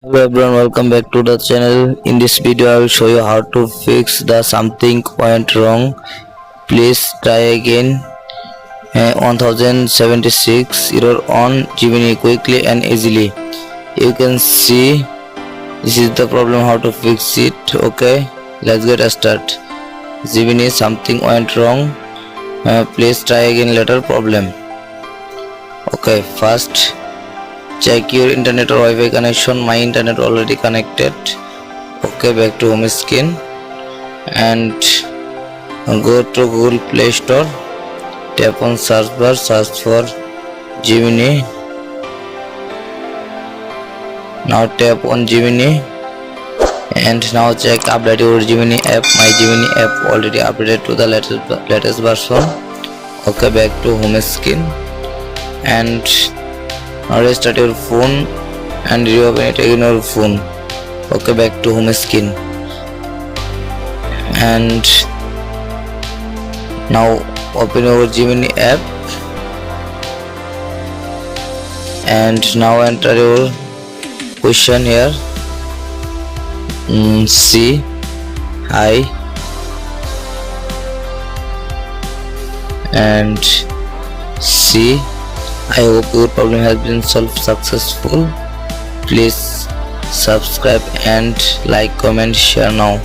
Hello everyone, welcome back to the channel. In this video I will show you how to fix the something went wrong. Please try again. 1076 error on Gemini quickly and easily. You can see this is the problem, how to fix it. Okay, let's get started. Gemini something went wrong. Please try again later problem. Okay, first check your internet or Wi-Fi connection. My internet already connected. Okay, back to home screen and go to Google Play Store. Tap on search bar, search for Gemini. Now tap on Gemini and now check update your Gemini app. My Gemini app already updated to the latest version. Okay, back to home screen and now restart your phone and reopen it again your phone. Okay, back to home screen and now open your Gemini app and now enter your question here. C hi and C. I hope your problem has been solved successful. Please subscribe and like, comment, share now.